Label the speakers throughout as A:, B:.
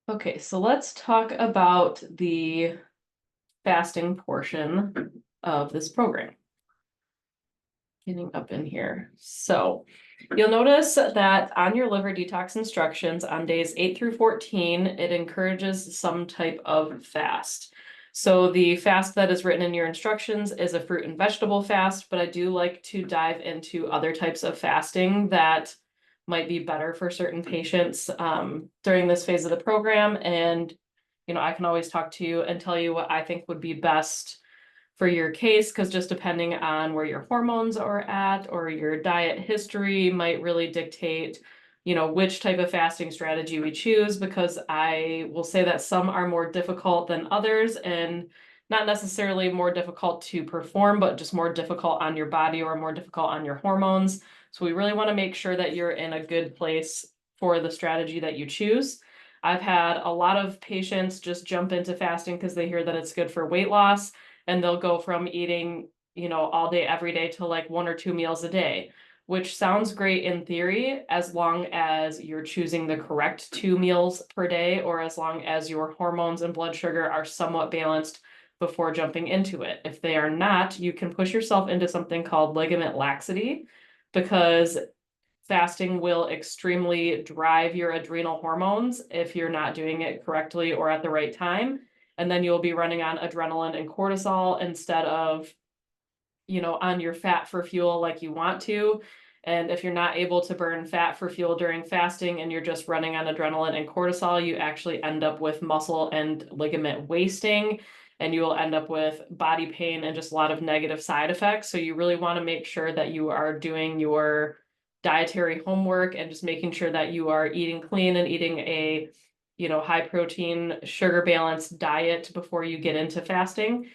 A: Okay, so let's talk about the fasting portion of this program. Getting up in here. So you'll notice that on your liver detox instructions on days 8 through 14, it encourages some type of fast. So the fast that is written in your instructions is a fruit and vegetable fast, but I do like to dive into other types of fasting that might be better for certain patients during this phase of the program. And, I can always talk to you and tell you what I think would be best for your case, because just depending on where your hormones are at or your diet history might really dictate, which type of fasting strategy we choose, because I will say that some are more difficult than others and not necessarily more difficult to perform, but just more difficult on your body or more difficult on your hormones. So we really want to make sure that you're in a good place for the strategy that you choose. I've had a lot of patients just jump into fasting because they hear that it's good for weight loss, and they'll go from eating, all day, every day to like 1 or 2 meals a day, which sounds great in theory, as long as you're choosing the correct 2 meals per day, or as long as your hormones and blood sugar are somewhat balanced before jumping into it. If they are not, you can push yourself into something called ligament laxity, because fasting will extremely drive your adrenal hormones if you're not doing it correctly or at the right time. And then you'll be running on adrenaline and cortisol instead of, on your fat for fuel like you want to. And if you're not able to burn fat for fuel during fasting and you're just running on adrenaline and cortisol, you actually end up with muscle and ligament wasting, and you will end up with body pain and just a lot of negative side effects. So you really want to make sure that you are doing your dietary homework and just making sure that you are eating clean and eating a, high protein, sugar balanced diet before you get into fasting.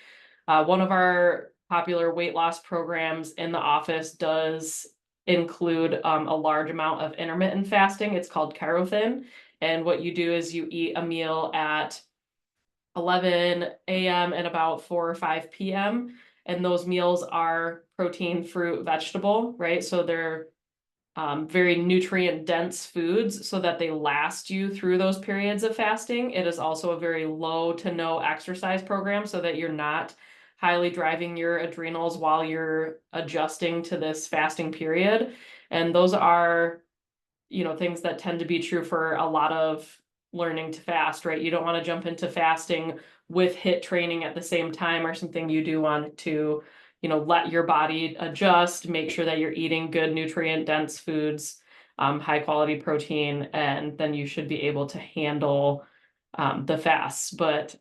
A: One of our popular weight loss programs in the office does include a large amount of intermittent fasting. It's called Carothin. And what you do is you eat a meal at 11 a.m. and about 4 or 5 p.m. And those meals are protein, fruit, vegetable, right? So they're very nutrient dense foods so that they last you through those periods of fasting. It is also a very low to no exercise program so that you're not highly driving your adrenals while you're adjusting to this fasting period. And those are, things that tend to be true for a lot of learning to fast, right? You don't want to jump into fasting with HIIT training at the same time or something. You do want to, let your body adjust, make sure that you're eating good nutrient dense foods, high quality protein, and then you should be able to handle the fasts. But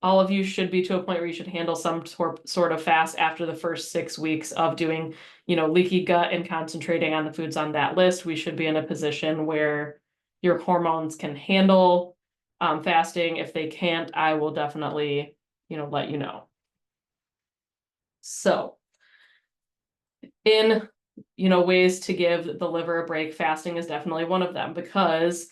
A: all of you should be to a point where you should handle some sort of fast after the first 6 weeks of doing, leaky gut and concentrating on the foods on that list. We should be in a position where your hormones can handle fasting. If they can't, I will definitely, let you know. So in, ways to give the liver a break, fasting is definitely one of them, because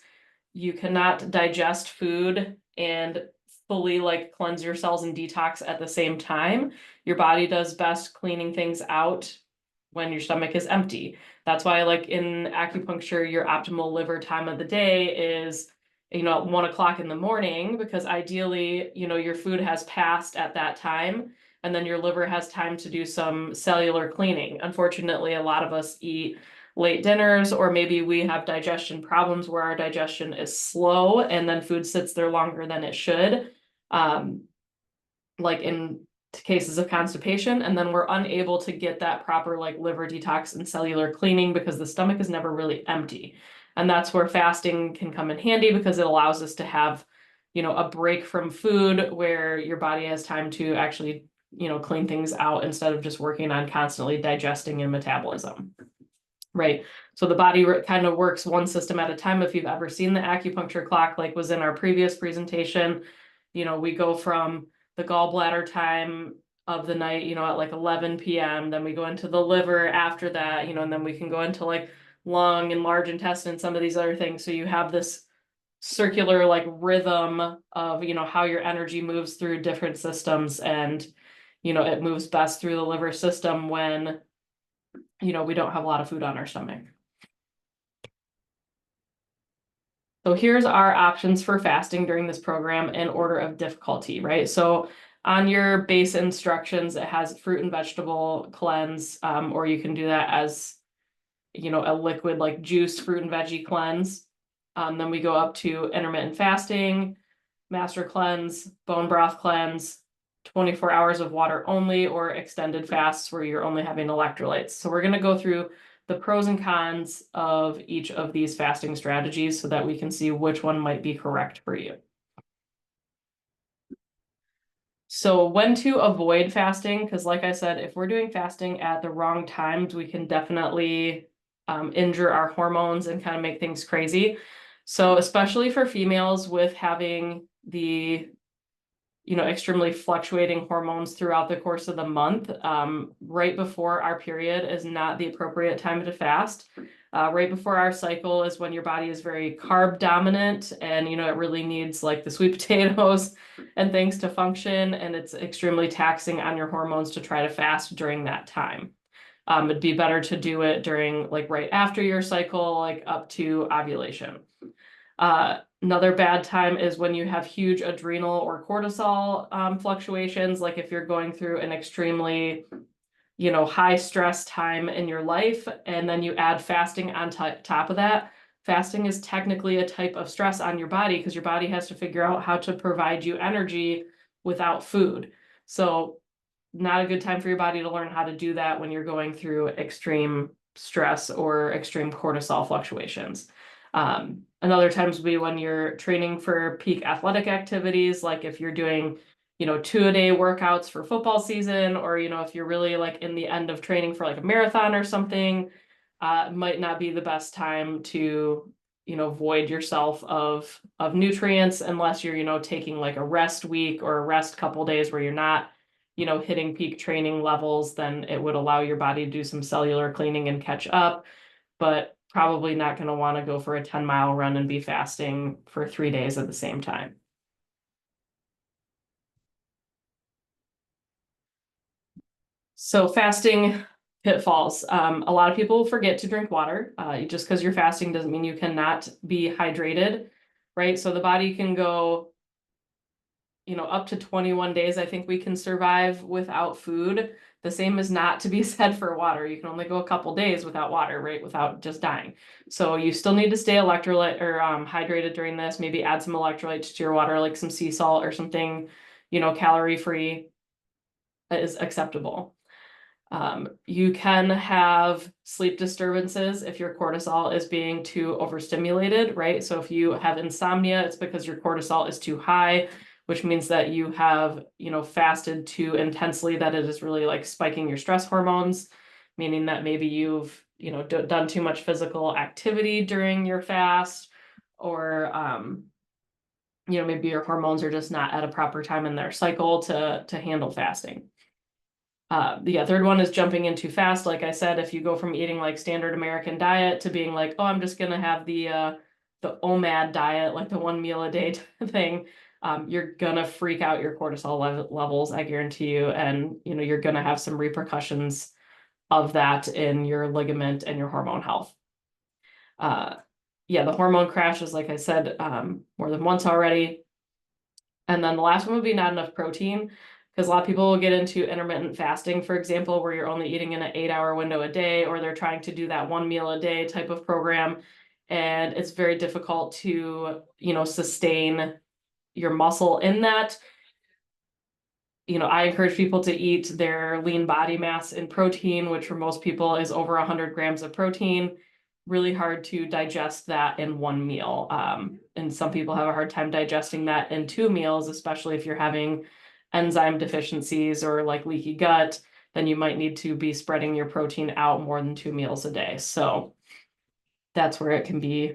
A: you cannot digest food and fully like cleanse your cells and detox at the same time. Your body does best cleaning things out when your stomach is empty. That's why, like in acupuncture, your optimal liver time of the day is, at 1 o'clock in the morning, because ideally, your food has passed at that time, and then your liver has time to do some cellular cleaning. Unfortunately, a lot of us eat late dinners, or maybe we have digestion problems where our digestion is slow and then food sits there longer than it should, like in cases of constipation, and then we're unable to get that proper like liver detox and cellular cleaning because the stomach is never really empty. And that's where fasting can come in handy, because it allows us to have, a break from food where your body has time to actually, clean things out instead of just working on constantly digesting and metabolism. Right. So the body kind of works one system at a time. If you've ever seen the acupuncture clock, like was in our previous presentation, we go from the gallbladder time of the night, at like 11 p.m. Then we go into the liver after that, and then we can go into like lung and large intestine, some of these other things. So you have this circular like rhythm of, how your energy moves through different systems, and, it moves best through the liver system when we don't have a lot of food on our stomach. So here's our options for fasting during this program in order of difficulty, right? So on your base instructions, it has fruit and vegetable cleanse, or you can do that as, a liquid like juice, fruit and veggie cleanse. Then we go up to intermittent fasting, master cleanse, bone broth cleanse, 24 hours of water only, or extended fasts where you're only having electrolytes. So we're going to go through the pros and cons of each of these fasting strategies so that we can see which one might be correct for you. So when to avoid fasting, because like I said, if we're doing fasting at the wrong times, we can definitely injure our hormones and kind of make things crazy. So especially for females with having the extremely fluctuating hormones throughout the course of the month. Right before our period is not the appropriate time to fast. Right before our cycle is when your body is very carb dominant and, it really needs like the sweet potatoes and things to function. And it's extremely taxing on your hormones to try to fast during that time. It'd be better to do it during like right after your cycle, like up to ovulation. Another bad time is when you have huge adrenal or cortisol fluctuations, like if you're going through an extremely, high stress time in your life, and then you add fasting on top of that. Fasting is technically a type of stress on your body because your body has to figure out how to provide you energy without food. So not a good time for your body to learn how to do that when you're going through extreme stress or extreme cortisol fluctuations. Another times would be when you're training for peak athletic activities, like if you're doing, 2-a-day workouts for football season, or, if you're really like in the end of training for like a marathon or something, might not be the best time to, void yourself of nutrients unless you're, taking like a rest week or a rest couple days where you're not, hitting peak training levels. Then it would allow your body to do some cellular cleaning and catch up, but probably not going to want to go for a 10-mile run and be fasting for 3 days at the same time. So fasting pitfalls. A lot of people forget to drink water. Just because you're fasting doesn't mean you cannot be hydrated, right? So the body can go, up to 21 days, I think we can survive without food. The same is not to be said for water. You can only go a couple days without water, right? Without just dying. So you still need to stay electrolyte or hydrated during this. Maybe add some electrolytes to your water, like some sea salt or something, calorie free is acceptable. You can have sleep disturbances if your cortisol is being too overstimulated, right? So if you have insomnia, it's because your cortisol is too high, which means that you have, fasted too intensely, that it is really like spiking your stress hormones, meaning that maybe you've, done too much physical activity during your fast, or, maybe your hormones are just not at a proper time in their cycle to handle fasting. Third one is jumping in too fast. Like I said, if you go from eating like standard American diet to being like, oh, I'm just gonna have the OMAD diet, like the 1 meal a day thing, you're gonna freak out your cortisol levels, I guarantee you, and you're gonna have some repercussions of that in your ligament and your hormone health. The hormone crashes, like I said, more than once already. And then the last one would be not enough protein, because a lot of people will get into intermittent fasting, for example, where you're only eating in an 8-hour window a day, or they're trying to do that 1 meal a day type of program. And it's very difficult to, sustain your muscle in that. I encourage people to eat their lean body mass in protein, which for most people is over 100 grams of protein. Really hard to digest that in 1 meal. And some people have a hard time digesting that in 2 meals, especially if you're having enzyme deficiencies or like leaky gut, then you might need to be spreading your protein out more than 2 meals a day. So that's where it can be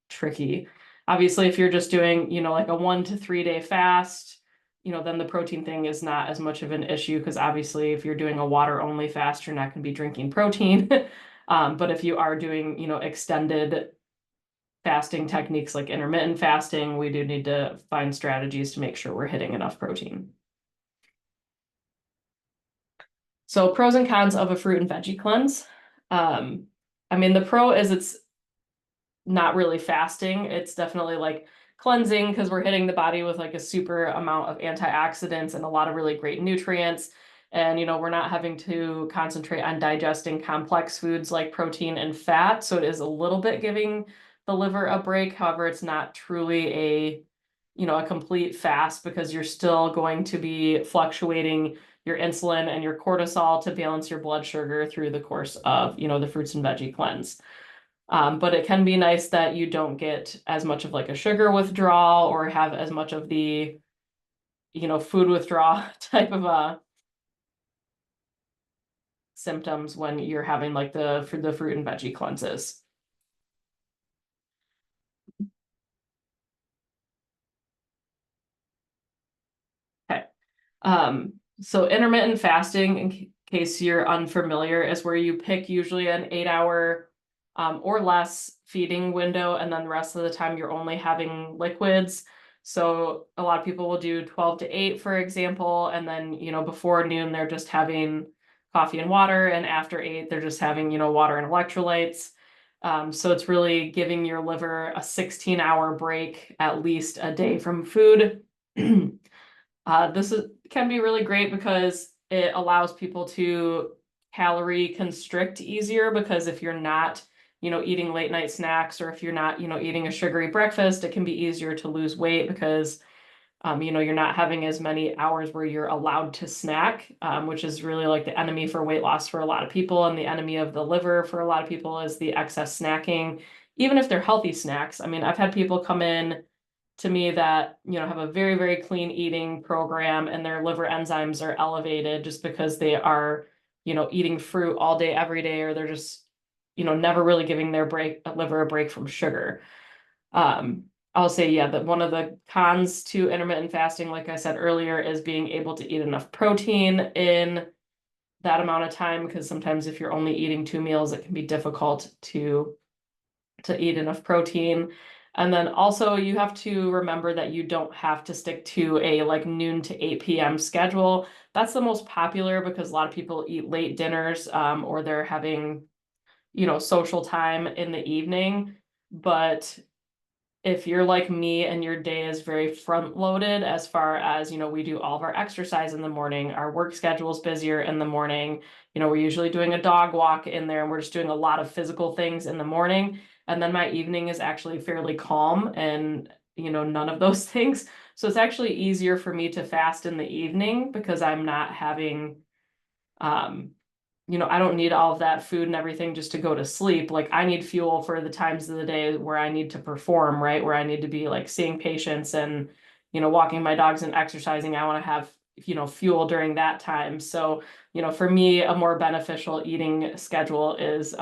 A: tricky. Obviously, if you're just doing, like a 1 to 3 day fast, then the protein thing is not as much of an issue, because obviously if you're doing a water only fast, you're not going to be drinking protein. But if you are doing, extended fasting techniques like intermittent fasting, we do need to find strategies to make sure we're hitting enough protein. So pros and cons of a fruit and veggie cleanse. The pro is it's not really fasting. It's definitely like cleansing because we're hitting the body with like a super amount of antioxidants and a lot of really great nutrients. And, we're not having to concentrate on digesting complex foods like protein and fat. So it is a little bit giving the liver a break. However, it's not truly a complete fast because you're still going to be fluctuating your insulin and your cortisol to balance your blood sugar through the course of, the fruits and veggie cleanse. But it can be nice that you don't get as much of like a sugar withdrawal or have as much of the, food withdrawal type of symptoms when you're having like the fruit and veggie cleanses. Okay. So intermittent fasting, in case you're unfamiliar, is where you pick usually an 8 hour or less feeding window, and then the rest of the time you're only having liquids. So a lot of people will do 12 to 8, for example, and then, before noon, they're just having coffee and water, and after 8, they're just having, water and electrolytes. So it's really giving your liver a 16-hour break at least a day from food. Can be really great because it allows people to calorie constrict easier because if you're not, eating late night snacks or if you're not, eating a sugary breakfast, it can be easier to lose weight because, you're not having as many hours where you're allowed to snack, which is really like the enemy for weight loss for a lot of people. And the enemy of the liver for a lot of people is the excess snacking, even if they're healthy snacks. I mean, I've had people come in to me that have a very, very clean eating program and their liver enzymes are elevated just because they are eating fruit all day every day, or they're just never really giving their liver a break from sugar. I'll say, yeah, that one of the cons to intermittent fasting, like I said earlier, is being able to eat enough protein in that amount of time, because sometimes if you're only eating 2 meals, it can be difficult to eat enough protein. And then also you have to remember that you don't have to stick to a like noon to 8 p.m. schedule. That's the most popular because a lot of people eat late dinners, or they're having, social time in the evening. But if you're like me and your day is very front loaded, as far as, we do all of our exercise in the morning, our work schedule is busier in the morning, we're usually doing a dog walk in there and we're just doing a lot of physical things in the morning. And then my evening is actually fairly calm and, none of those things. So it's actually easier for me to fast in the evening because I'm not having, um, I don't need all of that food and everything just to go to sleep. Like I need fuel for the times of the day where I need to perform, right? Where I need to be like seeing patients and, walking my dogs and exercising. I want to have, fuel during that time. So, for me, a more beneficial eating schedule is,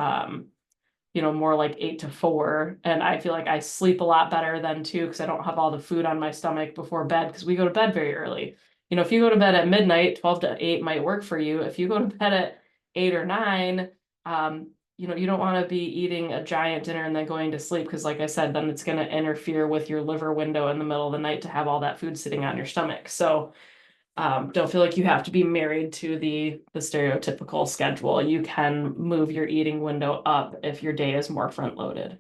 A: more like 8 to 4. And I feel like I sleep a lot better then too, because I don't have all the food on my stomach before bed because we go to bed very early. If you go to bed at midnight, 12 to 8 might work for you. If you go to bed at 8 or 9, you don't want to be eating a giant dinner and then going to sleep because, like I said, then it's going to interfere with your liver window in the middle of the night to have all that food sitting on your stomach. So don't feel like you have to be married to the stereotypical schedule. You can move your eating window up if your day is more front loaded.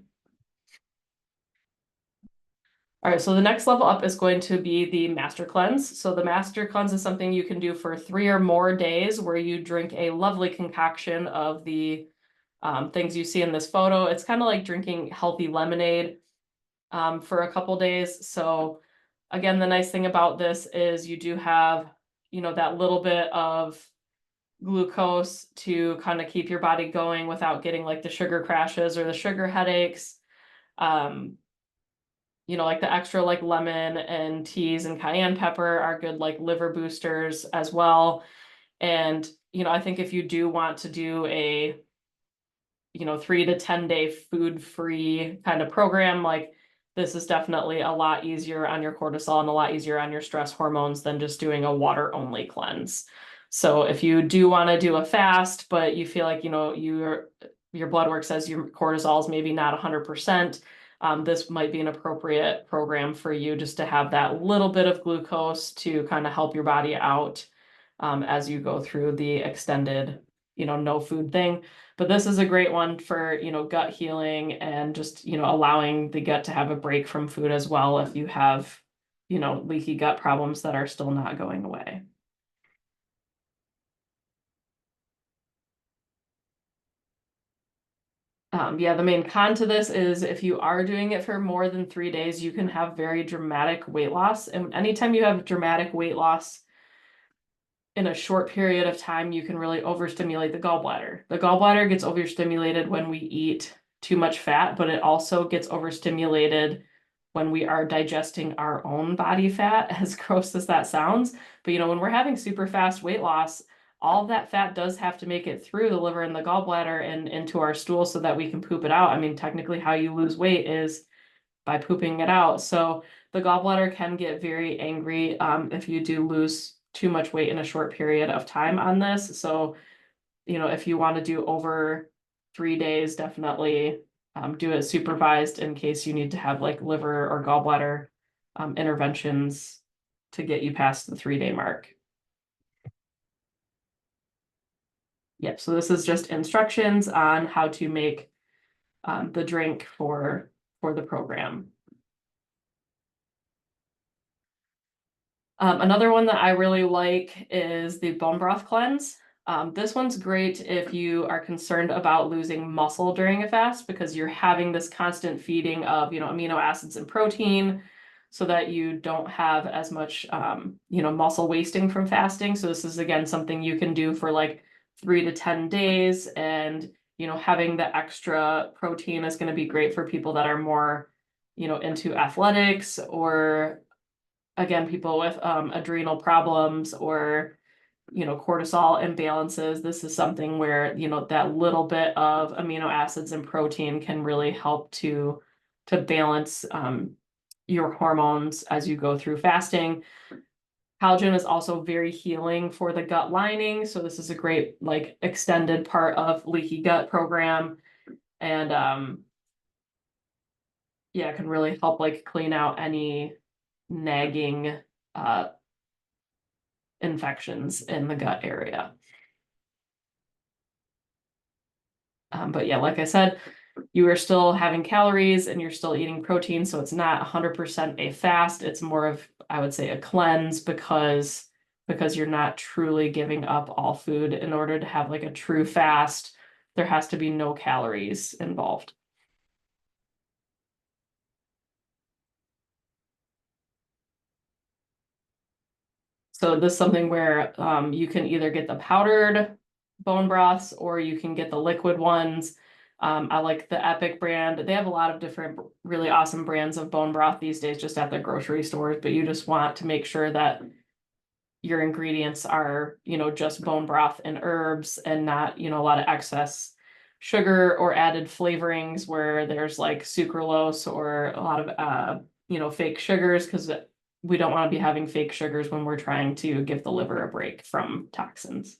A: All right, so the next level up is going to be the master cleanse. So the master cleanse is something you can do for 3 or more days where you drink a lovely concoction of the things you see in this photo. It's kind of like drinking healthy lemonade for a couple days. So again, the nice thing about this is you do have, that little bit of glucose to kind of keep your body going without getting like the sugar crashes or the sugar headaches. Um, like the extra like lemon and teas and cayenne pepper are good like liver boosters as well. And, I think if you do want to do a 3 to 10 day food free kind of program, like this is definitely a lot easier on your cortisol and a lot easier on your stress hormones than just doing a water only cleanse. So if you do want to do a fast, but you feel like, your blood work says your cortisol is maybe not 100%, this might be an appropriate program for you just to have that little bit of glucose to kind of help your body out as you go through the extended, no food thing. But this is a great one for, gut healing and just, allowing the gut to have a break from food as well if you have, leaky gut problems that are still not going away. Yeah, the main con to this is if you are doing it for more than 3 days, you can have very dramatic weight loss. And anytime you have dramatic weight loss in a short period of time, you can really overstimulate the gallbladder. The gallbladder gets overstimulated when we eat too much fat, but it also gets overstimulated when we are digesting our own body fat, as gross as that sounds. But when we're having super fast weight loss, all of that fat does have to make it through the liver and the gallbladder and into our stool so that we can poop it out. I mean, technically, how you lose weight is by pooping it out. So the gallbladder can get very angry if you do lose too much weight in a short period of time on this. So, if you want to do over 3 days, definitely do it supervised in case you need to have like liver or gallbladder interventions to get you past the 3-day mark. Yep, so this is just instructions on how to make the drink for the program. Another one that I really like is the bone broth cleanse. This one's great if you are concerned about losing muscle during a fast because you're having this constant feeding of, amino acids and protein so that you don't have as much, muscle wasting from fasting. So this is, again, something you can do for like 3 to 10 days. And, having the extra protein is going to be great for people that are more, into athletics or again, people with adrenal problems or, cortisol imbalances. This is something where, that little bit of amino acids and protein can really help to balance your hormones as you go through fasting. Collagen is also very healing for the gut lining. So this is a great like extended part of leaky gut program. And yeah, it can really help like clean out any nagging infections in the gut area. But yeah, like I said, you are still having calories and you're still eating protein, so it's not 100% a fast. It's more of, I would say, a cleanse because you're not truly giving up all food. In order to have like a true fast, there has to be no calories involved. So this is something where you can either get the powdered bone broths or you can get the liquid ones. I like the Epic brand. They have a lot of different really awesome brands of bone broth these days just at the grocery stores, but you just want to make sure that your ingredients are, just bone broth and herbs and not, a lot of excess sugar or added flavorings where there's like sucralose or a lot of, fake sugars because we don't want to be having fake sugars when we're trying to give the liver a break from toxins.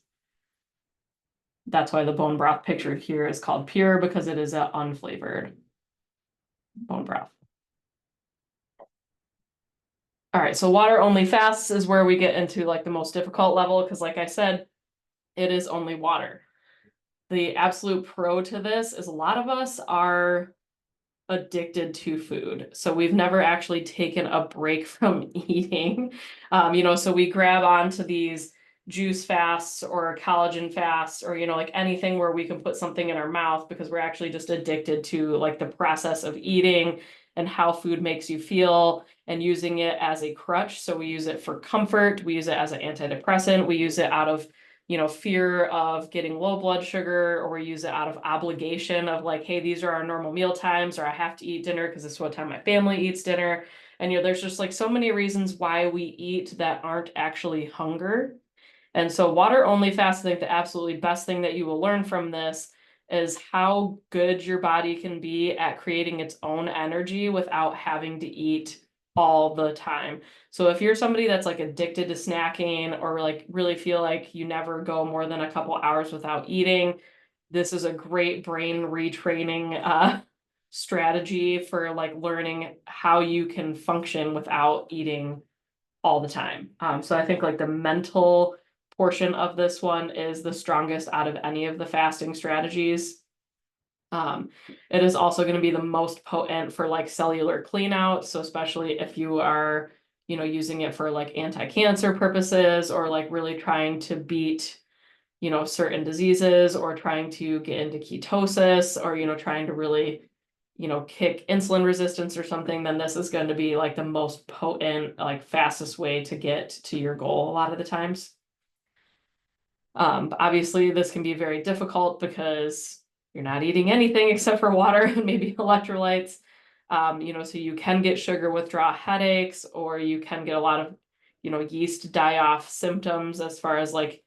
A: That's why the bone broth pictured here is called pure because it is an unflavored bone broth. All right, so water only fasts is where we get into like the most difficult level because like I said, it is only water. The absolute pro to this is a lot of us are addicted to food. So we've never actually taken a break from eating. So we grab onto these juice fasts or collagen fasts or, like anything where we can put something in our mouth because we're actually just addicted to like the process of eating and how food makes you feel and using it as a crutch. So we use it for comfort. We use it as an antidepressant. We use it out of fear of getting low blood sugar, or we use it out of obligation of like, hey, these are our normal meal times, or I have to eat dinner because this is what time my family eats dinner. And, there's just like so many reasons why we eat that aren't actually hunger. And so water only fast, I think the absolutely best thing that you will learn from this is how good your body can be at creating its own energy without having to eat all the time. So if you're somebody that's like addicted to snacking or like really feel like you never go more than a couple hours without eating, this is a great brain retraining strategy for like learning how you can function without eating all the time. So I think like the mental portion of this one is the strongest out of any of the fasting strategies. It is also going to be the most potent for like cellular clean out. So especially if you are, using it for like anti-cancer purposes or like really trying to beat, certain diseases or trying to get into ketosis or, trying to really, kick insulin resistance or something, then this is going to be like the most potent, like fastest way to get to your goal a lot of the times. But obviously this can be very difficult because you're not eating anything except for water and maybe electrolytes. So you can get sugar withdrawal headaches, or you can get a lot of, yeast die-off symptoms as far as like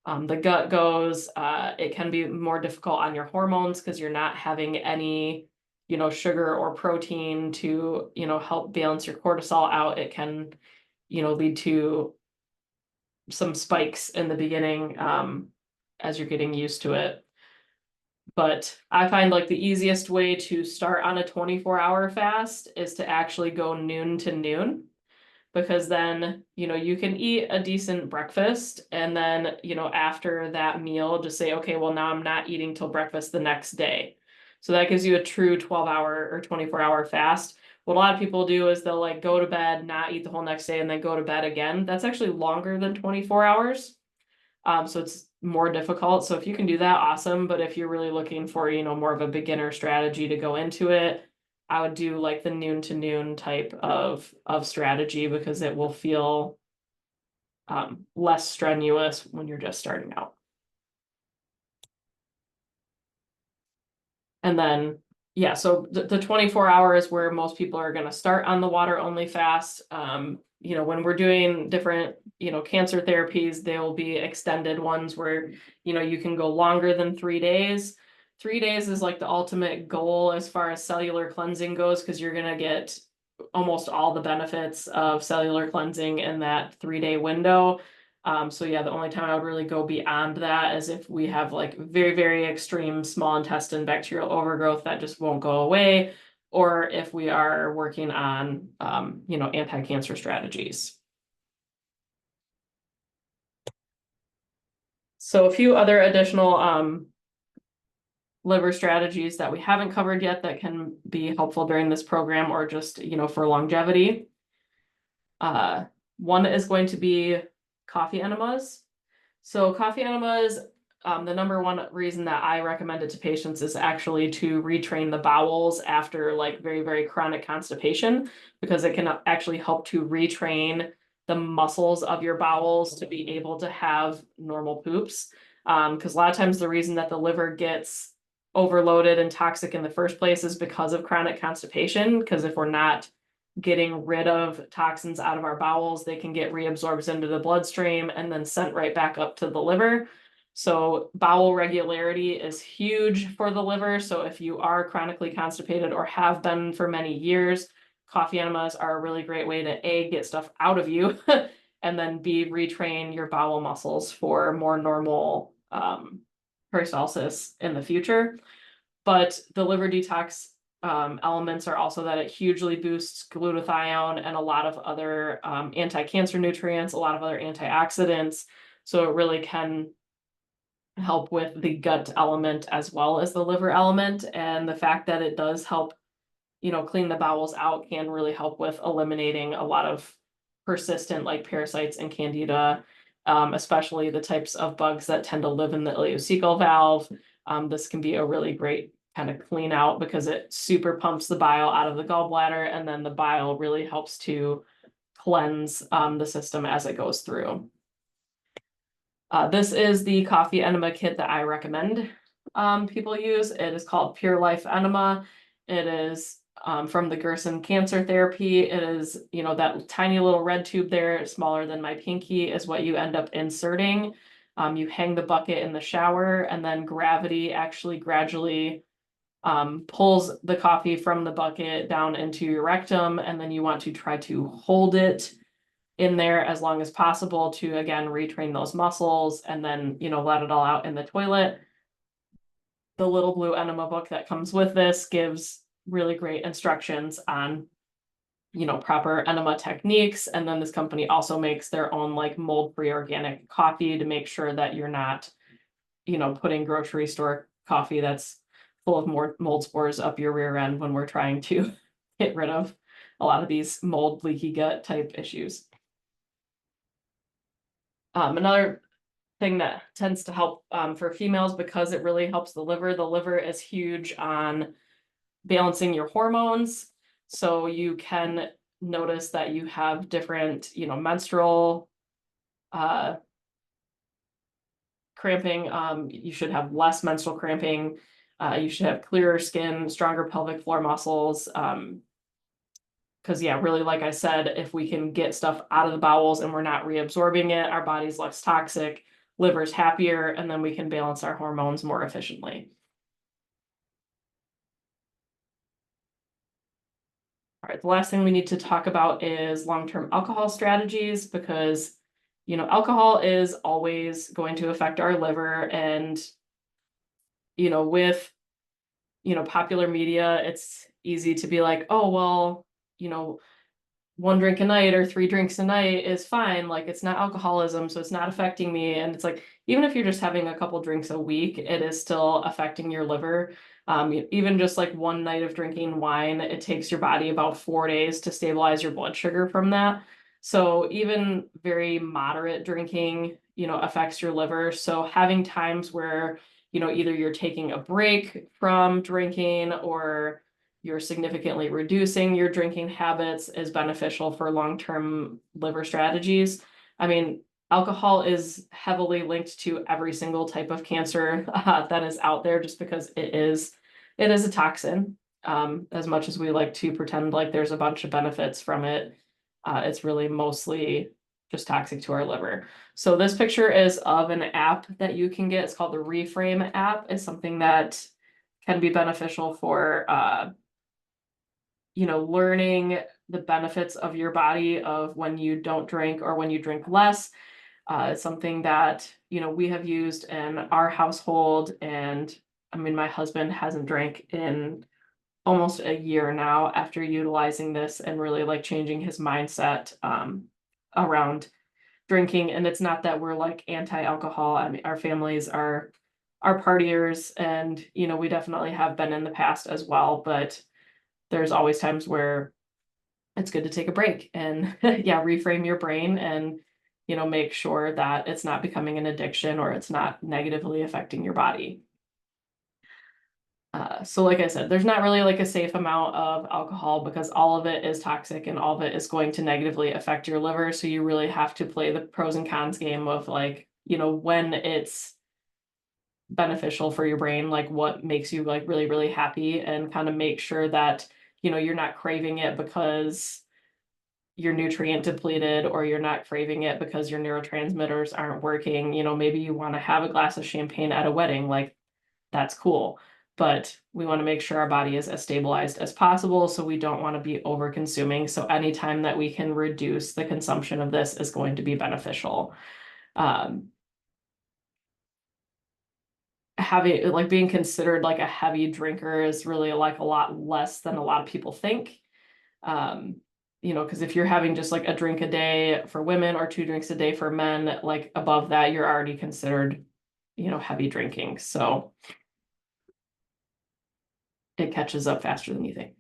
A: the gut goes. It can be more difficult on your hormones because you're not having any, sugar or protein to, help balance your cortisol out. It can, lead to some spikes in the beginning as you're getting used to it. But I find like the easiest way to start on a 24-hour fast is to actually go noon to noon, because then, you can eat a decent breakfast and then, after that meal, just say, okay, well, now I'm not eating till breakfast the next day. So that gives you a true 12-hour or 24-hour fast. What a lot of people do is they'll like go to bed, not eat the whole next day, and then go to bed again. That's actually longer than 24 hours. So it's more difficult. So if you can do that, awesome. But if you're really looking for, more of a beginner strategy to go into it, I would do like the noon to noon type of strategy, because it will feel less strenuous when you're just starting out. And then, yeah, so the 24 hours where most people are going to start on the water only fast. When we're doing different, cancer therapies, there will be extended ones where, you can go longer than 3 days. 3 days is like the ultimate goal as far as cellular cleansing goes, because you're going to get almost all the benefits of cellular cleansing in that 3-day window. So yeah, the only time I would really go beyond that is if we have like very, very extreme small intestine bacterial overgrowth that just won't go away, or if we are working on, anti-cancer strategies. So a few other additional liver strategies that we haven't covered yet that can be helpful during this program, or just, for longevity. One is going to be coffee enemas. So coffee enemas, the number one reason that I recommend it to patients is actually to retrain the bowels after like very, very chronic constipation, because it can actually help to retrain the muscles of your bowels to be able to have normal poops. Because a lot of times the reason that the liver gets overloaded and toxic in the first place is because of chronic constipation, because if we're not getting rid of toxins out of our bowels, they can get reabsorbed into the bloodstream and then sent right back up to the liver. So bowel regularity is huge for the liver. So if you are chronically constipated or have been for many years, coffee enemas are a really great way to A, get stuff out of you, and then B, retrain your bowel muscles for more normal peristalsis in the future. But the liver detox elements are also that it hugely boosts glutathione and a lot of other anti-cancer nutrients, a lot of other antioxidants. So it really can help with the gut element as well as the liver element. And the fact that it does help, clean the bowels out can really help with eliminating a lot of persistent like parasites and candida, especially the types of bugs that tend to live in the ileocecal valve. This can be a really great kind of clean out because it super pumps the bile out of the gallbladder, and then the bile really helps to cleanse the system as it goes through. This is the coffee enema kit that I recommend people use. It is called Pure Life Enema. It is from the Gerson Cancer Therapy. It is, that tiny little red tube there, smaller than my pinky, is what you end up inserting. You hang the bucket in the shower, and then gravity actually gradually pulls the coffee from the bucket down into your rectum, and then you want to try to hold it in there as long as possible to, again, retrain those muscles, and then, let it all out in the toilet. The little blue enema book that comes with this gives really great instructions on proper enema techniques. And then this company also makes their own like mold-free organic coffee to make sure that you're not, putting grocery store coffee that's full of more mold spores up your rear end when we're trying to get rid of a lot of these mold, leaky gut type issues. Another thing that tends to help for females, because it really helps the liver. The liver is huge on balancing your hormones. So you can notice that you have different, menstrual cramping. You should have less menstrual cramping. You should have clearer skin, stronger pelvic floor muscles. Because yeah, really, like I said, if we can get stuff out of the bowels and we're not reabsorbing it, our body's less toxic, liver's happier, and then we can balance our hormones more efficiently. All right, the last thing we need to talk about is long-term alcohol strategies, because alcohol is always going to affect our liver, and with popular media, it's easy to be like, oh well, 1 drink a night or 3 drinks a night is fine. Like, it's not alcoholism, so it's not affecting me. And it's like, even if you're just having a couple drinks a week, it is still affecting your liver. Even just like 1 night of drinking wine, it takes your body about 4 days to stabilize your blood sugar from that. So even very moderate drinking, affects your liver. So having times where, either you're taking a break from drinking or you're significantly reducing your drinking habits is beneficial for long-term liver strategies. I mean, alcohol is heavily linked to every single type of cancer that is out there, just because it is a toxin. As much as we like to pretend like there's a bunch of benefits from it, it's really mostly just toxic to our liver. So this picture is of an app that you can get. It's called the Reframe app. It's something that can be beneficial for learning the benefits of your body of when you don't drink or when you drink less. It's something that, we have used in our household. And I mean, my husband hasn't drank in almost a year now after utilizing this and really like changing his mindset around drinking. And it's not that we're like anti-alcohol. I mean, our families are partiers, and, we definitely have been in the past as well, but there's always times where it's good to take a break and yeah, reframe your brain and, make sure that it's not becoming an addiction or it's not negatively affecting your body. So like I said, there's not really like a safe amount of alcohol, because all of it is toxic and all of it is going to negatively affect your liver. So you really have to play the pros and cons game of like, when it's beneficial for your brain, like what makes you like really, really happy, and kind of make sure that, you're not craving it because you're nutrient depleted, or you're not craving it because your neurotransmitters aren't working. Maybe you want to have a glass of champagne at a wedding, like that's cool. But we want to make sure our body is as stabilized as possible. So we don't want to be over consuming. So anytime that we can reduce the consumption of this is going to be beneficial. Having like being considered like a heavy drinker is really like a lot less than a lot of people think. Because if you're having just like a drink a day for women or 2 drinks a day for men, like above that, you're already considered, heavy drinking. So it catches up faster than you think.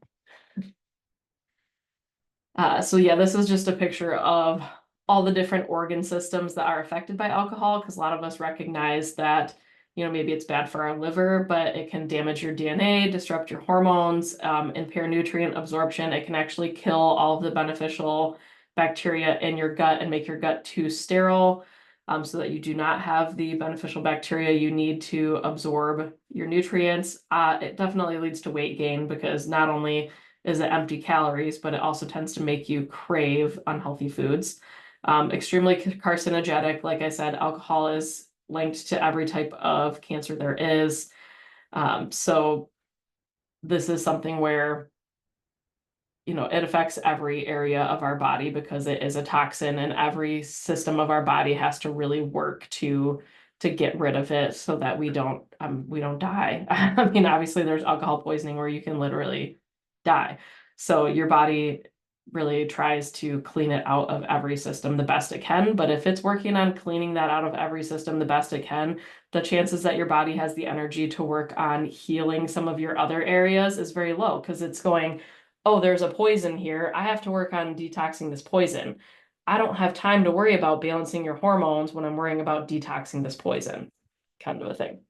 A: So yeah, this is just a picture of all the different organ systems that are affected by alcohol, because a lot of us recognize that, maybe it's bad for our liver, but it can damage your DNA, disrupt your hormones, impair nutrient absorption. It can actually kill all of the beneficial bacteria in your gut and make your gut too sterile, so that you do not have the beneficial bacteria you need to absorb your nutrients. It definitely leads to weight gain, because not only is it empty calories, but it also tends to make you crave unhealthy foods. Extremely carcinogenic. Like I said, alcohol is linked to every type of cancer there is. So this is something where, it affects every area of our body, because it is a toxin, and every system of our body has to really work to get rid of it so that we don't die. I mean, obviously there's alcohol poisoning where you can literally die. So your body really tries to clean it out of every system the best it can. But if it's working on cleaning that out of every system the best it can, the chances that your body has the energy to work on healing some of your other areas is very low, because it's going, oh, there's a poison here. I have to work on detoxing this poison. I don't have time to worry about balancing your hormones when I'm worrying about detoxing this poison, kind of a thing.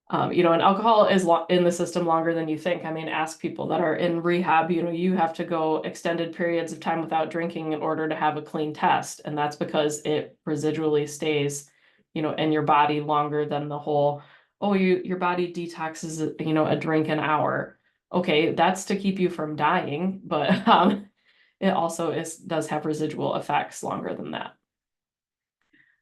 A: And alcohol is in the system longer than you think. I mean, ask people that are in rehab, you have to go extended periods of time without drinking in order to have a clean test. And that's because it residually stays, in your body longer than the whole, oh, your body detoxes, a drink an hour. Okay, that's to keep you from dying, but it also does have residual effects longer than that.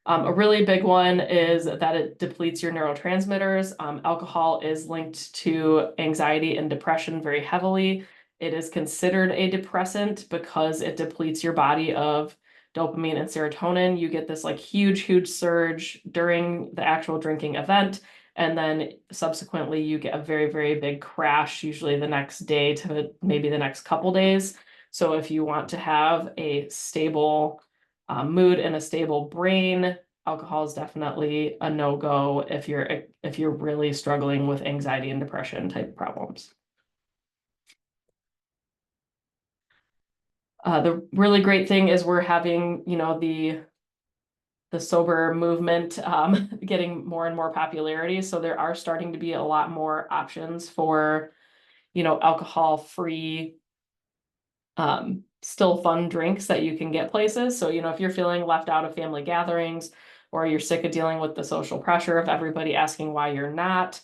A: A really big one is that it depletes your neurotransmitters. Alcohol is linked to anxiety and depression very heavily. It is considered a depressant because it depletes your body of dopamine and serotonin. You get this like huge, huge surge during the actual drinking event. And then subsequently you get a very, very big crash, usually the next day to maybe the next couple days. So if you want to have a stable mood and a stable brain, alcohol is definitely a no-go if you're really struggling with anxiety and depression type problems. The really great thing is we're having, the sober movement getting more and more popularity. So there are starting to be a lot more options for, alcohol-free still fun drinks that you can get places. So, if you're feeling left out of family gatherings, or you're sick of dealing with the social pressure of everybody asking why you're not,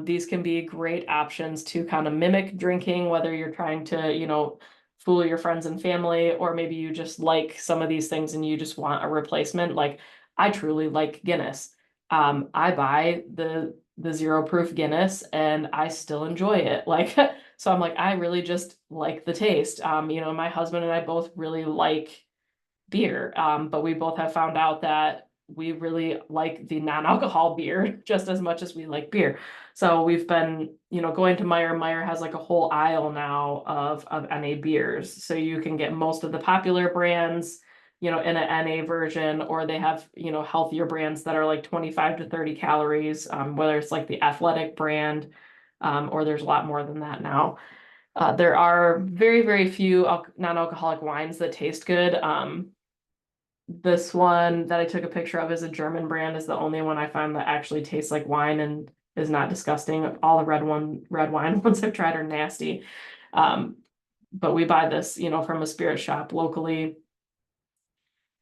A: these can be great options to kind of mimic drinking, whether you're trying to, fool your friends and family, or maybe you just like some of these things and you just want a replacement. Like, I truly like Guinness. I buy the zero proof Guinness and I still enjoy it. Like, so I'm like, I really just like the taste. My husband and I both really like beer, but we both have found out that we really like the non-alcohol beer just as much as we like beer. So we've been, going to Meijer. Meijer has like a whole aisle now of NA beers. So you can get most of the popular brands, in an NA version, or they have, healthier brands that are like 25 to 30 calories, whether it's like the Athletic brand, or there's a lot more than that now. There are very, very few non-alcoholic wines that taste good. This one that I took a picture of is a German brand, is the only one I found that actually tastes like wine and is not disgusting. All the red wine ones I've tried are nasty. But we buy this, from a spirit shop locally.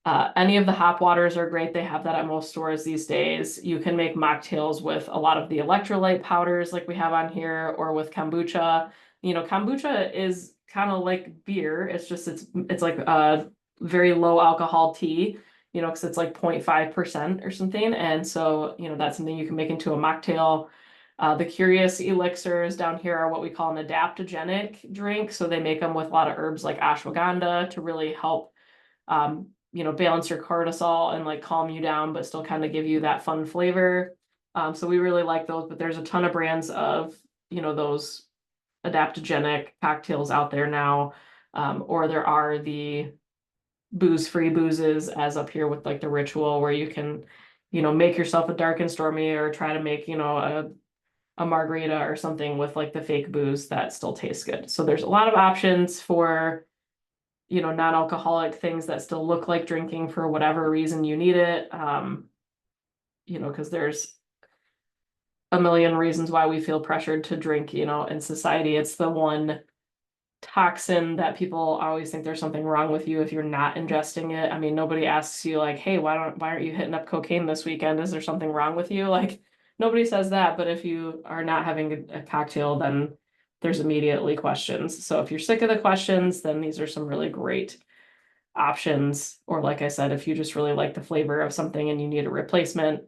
A: Any of the hop waters are great. They have that at most stores these days. You can make mocktails with a lot of the electrolyte powders like we have on here, or with kombucha. Kombucha is kind of like beer. It's just, it's like a very low alcohol tea, because it's like 0.5% or something. And so, that's something you can make into a mocktail. The Curious elixirs down here are what we call an adaptogenic drink. So they make them with a lot of herbs like ashwagandha to really help, balance your cortisol and like calm you down, but still kind of give you that fun flavor. So we really like those, but there's a ton of brands of, those adaptogenic cocktails out there now. Or there are the booze-free boozes, as up here with like the Ritual, where you can, make yourself a dark and stormy, or try to make, a margarita or something with like the fake booze that still tastes good. So there's a lot of options for, non-alcoholic things that still look like drinking for whatever reason you need it. Because there's a million reasons why we feel pressured to drink, in society. It's the one toxin that people always think there's something wrong with you if you're not ingesting it. I mean, nobody asks you like, hey, why aren't you hitting up cocaine this weekend? Is there something wrong with you? Like, nobody says that, but if you are not having a cocktail, then there's immediately questions. So if you're sick of the questions, then these are some really great options. Or like I said, if you just really like the flavor of something and you need a replacement,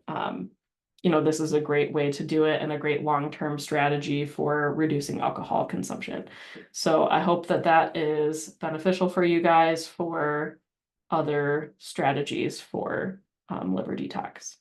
A: this is a great way to do it, and a great long-term strategy for reducing alcohol consumption. So I hope that that is beneficial for you guys for other strategies for liver detox.